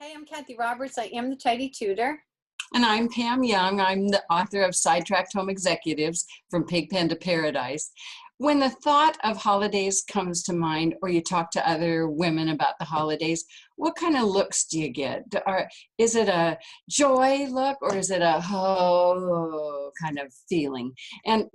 Hey, I'm Kathy Roberts. I am the Tidy Tutor. And I'm Pam Young. I'm the author of Sidetracked Home Executives from Pigpen to Paradise. When the thought of holidays comes to mind, or you talk to other women about the holidays, what kind of looks do you get? Is it a joy look, or is it a oh kind of feeling? And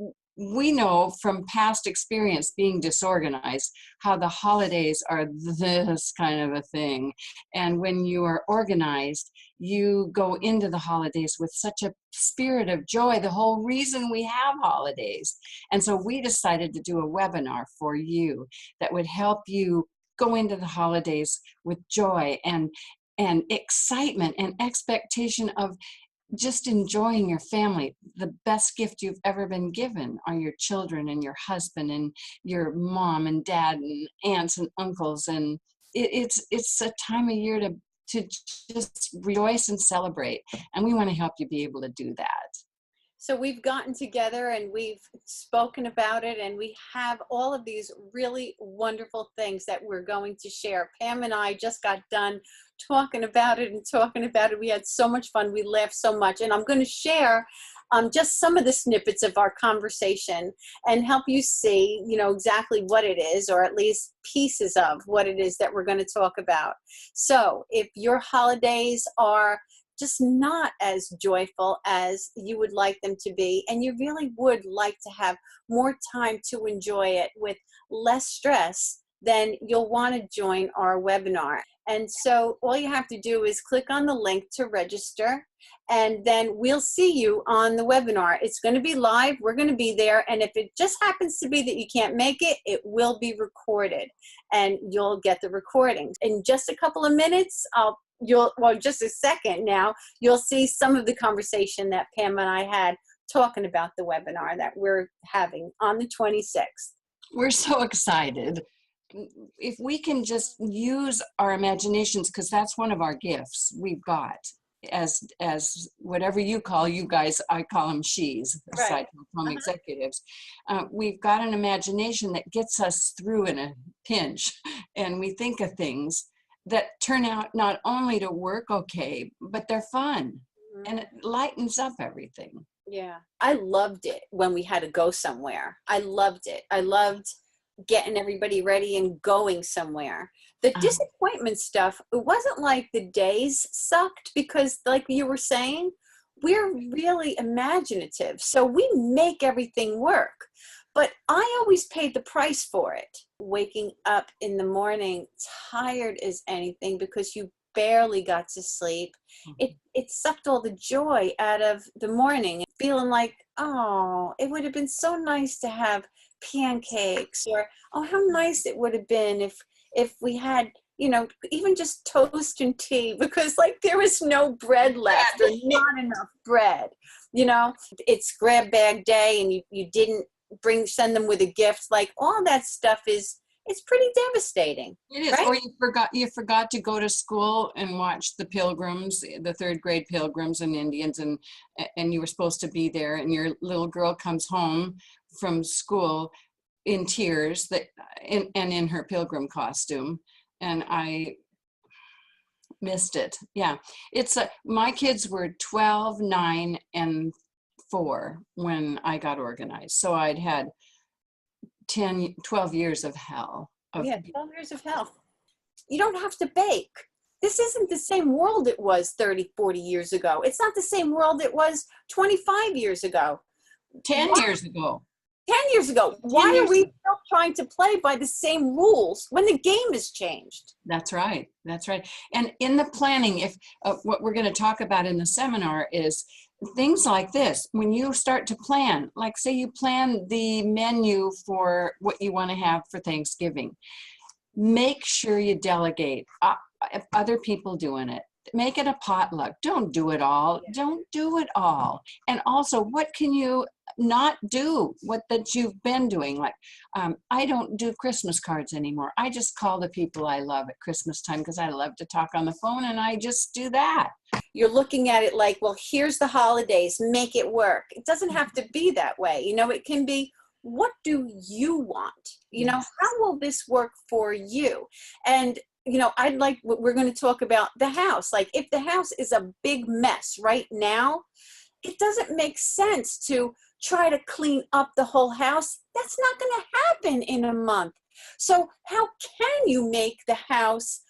we know from past experience being disorganized how the holidays are this kind of a thing. And when you are organized, you go into the holidays with such a spirit of joy, the whole reason we have holidays. And so we decided to do a webinar for you that would help you go into the holidays with joy and excitement and expectation of just enjoying your family. The best gift you've ever been given are your children and your husband and your mom and dad and aunts and uncles. And it's a time of year to just rejoice and celebrate. And we want to help you be able to do that. So we've gotten together and we've spoken about it, and we have all of these really wonderful things that we're going to share. Pam and I just got done talking about it and talking about it. We had so much fun. We laughed so much. And I'm going to share just some of the snippets of our conversation and help you see, exactly what it is, or at least pieces of what it is that we're going to talk about. So if your holidays are just not as joyful as you would like them to be, and you really would like to have more time to enjoy it with less stress, then you'll want to join our webinar. And so all you have to do is click on the link to register, and then we'll see you on the webinar. It's going to be live. We're going to be there. And if it just happens to be that you can't make it, it will be recorded, and you'll get the recording. In just a couple of minutes, just a second now, you'll see some of the conversation that Pam and I had talking about the webinar that we're having on the 26th. We're so excited. If we can just use our imaginations, because that's one of our gifts we've got as whatever you guys, I call them she's, Right. Aside from home executives. We've got an imagination that gets us through in a pinch, and we think of things that turn out not only to work okay, but they're fun, and it lightens up everything. Yeah, I loved it when we had to go somewhere. I loved it. I loved getting everybody ready and going somewhere. The disappointment stuff, it wasn't like the days sucked, because like you were saying, we're really imaginative. So we make everything work. But I always paid the price for it. Waking up in the morning tired as anything because you barely got to sleep. It sucked all the joy out of the morning. Feeling like, oh, it would have been so nice to have pancakes, or oh, how nice it would have been if we had, even just toast and tea, because like there was no bread left, or not enough bread. It's grab bag day, and you didn't send them with a gift. Like all that stuff it's pretty devastating. It is. Right? Or you forgot to go to school and watch the pilgrims, the third grade pilgrims and Indians, and you were supposed to be there, and your little girl comes home from school in tears and in her pilgrim costume, and I missed it. Yeah, my kids were 12, 9, and 4 when I got organized, so I'd had 12 years of hell. 12 years of hell. You don't have to bake. This isn't the same world it was 30, 40 years ago. It's not the same world it was 25 years ago. 10 years ago. 10 years ago. Why are we still trying to play by the same rules when the game has changed? That's right. That's right. And in the planning, if what we're going to talk about in the seminar is things like this. When you start to plan, like say you plan the menu for what you want to have for Thanksgiving, make sure you delegate other people doing it. Make it a potluck. Don't do it all. Don't do it all. And also, what can you not do that you've been doing? Like, I don't do Christmas cards anymore. I just call the people I love at Christmas time because I love to talk on the phone, and I just do that. You're looking at it like, well, here's the holidays, make it work. It doesn't have to be that way. It can be, what do you want? How will this work for you? And we're going to talk about the house. Like if the house is a big mess right now, it doesn't make sense to try to clean up the whole house. That's not going to happen in a month. So how can you make the house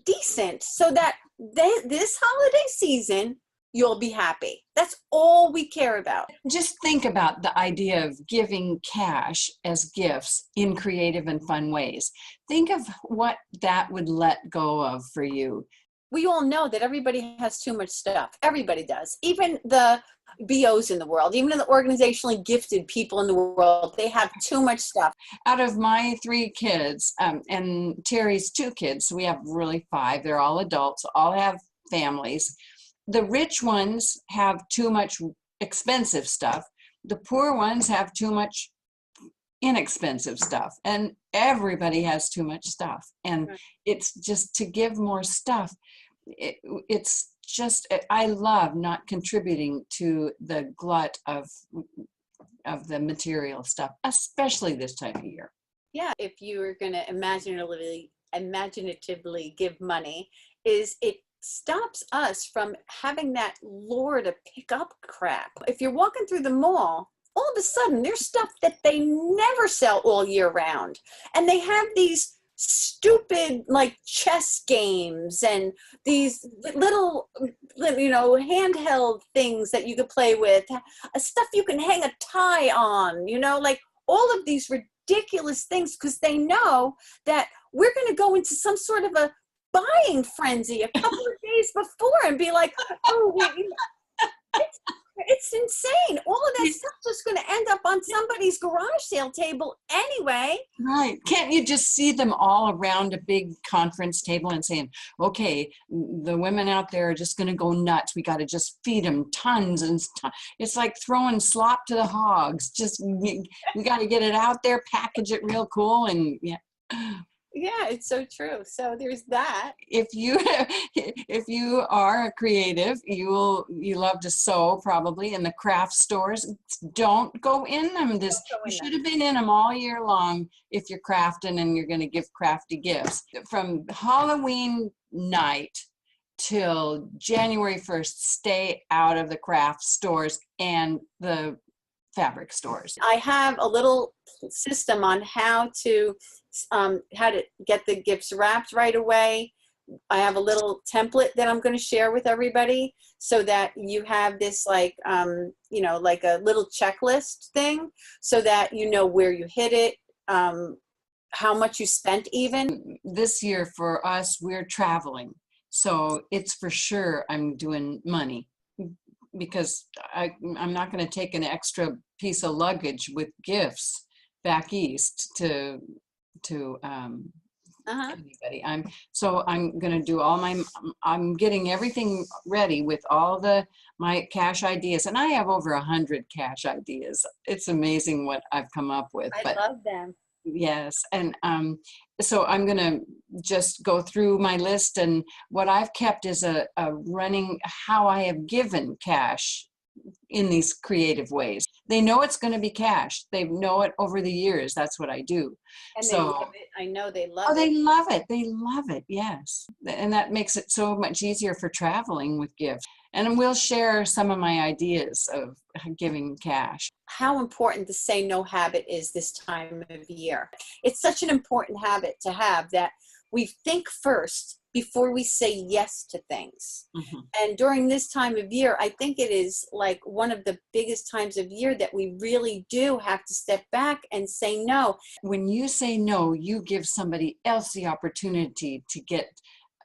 decent so that this holiday season, you'll be happy? That's all we care about. Just think about the idea of giving cash as gifts in creative and fun ways. Think of what that would let go of for you. We all know that everybody has too much stuff. Everybody does. Even the BOs in the world, even the organizationally gifted people in the world, they have too much stuff. Out of my 3 kids, and Terry's 2 kids, so we have really 5. They're all adults, all have families. The rich ones have too much expensive stuff. The poor ones have too much inexpensive stuff, and everybody has too much stuff. And it's just to give more stuff. It's just, I love not contributing to the glut of the material stuff, especially this time of year. Yeah, if you were going to imaginatively give money, it stops us from having that lure to pick up crap. If you're walking through the mall, all of a sudden there's stuff that they never sell all year round. And they have these stupid like chess games and these little, handheld things that you could play with, stuff you can hang a tie on, like all of these ridiculous things, because they know that we're going to go into some sort of a buying frenzy a couple of days before and be like, oh, it's insane. All of that stuff's just going to end up on somebody's garage sale table anyway. Right. Can't you just see them all around a big conference table and saying, okay, the women out there are just going to go nuts. We got to just feed them tons and tons. It's like throwing slop to the hogs. Just, we got to get it out there, package it real cool, and yeah. Yeah, it's so true. So there's that. If you are a creative, you love to sew probably in the craft stores. Don't go in them. You should have been in them all year long if you're crafting and you're going to give crafty gifts. From Halloween night till January 1st, stay out of the craft stores and the fabric stores. I have a little system on how to get the gifts wrapped right away. I have a little template that I'm going to share with everybody so that you have this like a little checklist thing so that you know where you hit it, how much you spent even. This year for us, we're traveling. So it's for sure I'm doing money, because I'm not going to take an extra piece of luggage with gifts back east to anybody. I'm going to do I'm getting everything ready with all my cash ideas, and I have over 100 cash ideas. It's amazing what I've come up with. I love them. Yes. And so I'm going to just go through my list, and what I've kept is a running how I have given cash in these creative ways. They know it's going to be cash. They know it over the years. That's what I do. And so they love it. I know they love it. They love it. They love it. Yes. And that makes it so much easier for traveling with gifts. And we'll share some of my ideas of giving cash. How important the say no habit is this time of year. It's such an important habit to have that we think first before we say yes to things. Mm-hmm. And during this time of year, I think it is like one of the biggest times of year that we really do have to step back and say no. When you say no, you give somebody else the opportunity to get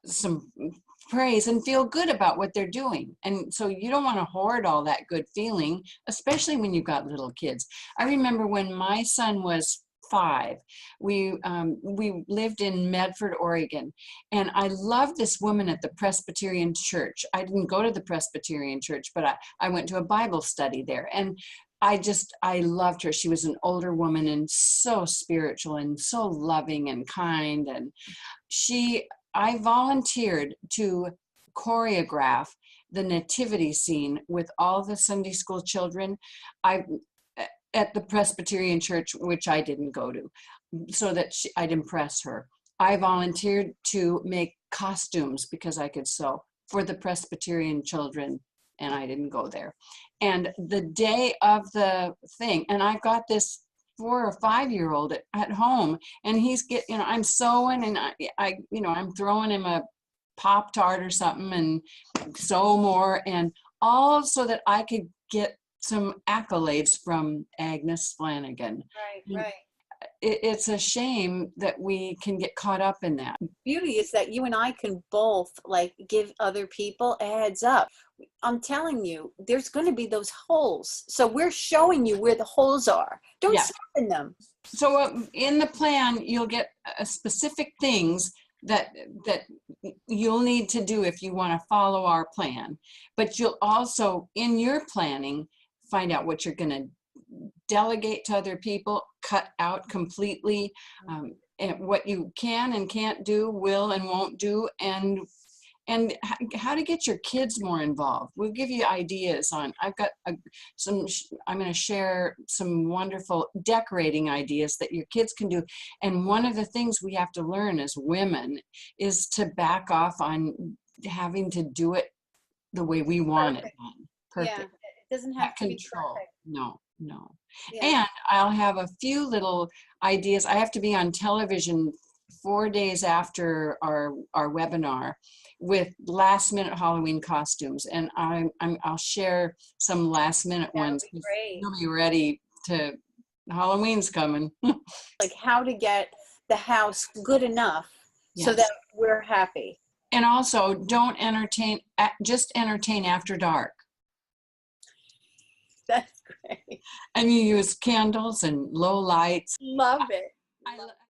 some praise and feel good about what they're doing. And so you don't want to hoard all that good feeling, especially when you've got little kids. I remember when my son was 5, we lived in Medford, Oregon, and I loved this woman at the Presbyterian church. I didn't go to the Presbyterian church, but I went to a Bible study there, and I loved her. She was an older woman and so spiritual and so loving and kind, and I volunteered to choreograph the nativity scene with all the Sunday school children at the Presbyterian church, which I didn't go to, so that I'd impress her. I volunteered to make costumes because I could sew for the Presbyterian children, and I didn't go there. And the day of the thing, and I've got this 4 or 5-year-old at home, and he's I'm sewing, and I'm throwing him a Pop-Tart or something and sew more, and all so that I could get some accolades from Agnes Flanagan. Right. It's a shame that we can get caught up in that. Beauty is that you and I can both like give other people a heads up. I'm telling you, there's going to be those holes. So we're showing you where the holes are. Don't Yeah. step in them. So in the plan, you'll get specific things that you'll need to do if you want to follow our plan. But you'll also, in your planning, find out what you're going to delegate to other people, cut out completely, and what you can and can't do, will and won't do, and how to get your kids more involved. We'll give you ideas on, I've got I'm going to share some wonderful decorating ideas that your kids can do. And one of the things we have to learn as women is to back off on having to do it the way we want it done. Perfect. Yeah, it doesn't have to be perfect. No. Yeah. And I'll have a few little ideas. I have to be on television 4 days after our webinar with last minute Halloween costumes, and I'll share some last minute ones. Great. You'll be ready to, Halloween's coming. Like how to get the house good enough so Yes. that we're happy. And also, don't just entertain after dark. That's great. And you use candles and low lights. Love it.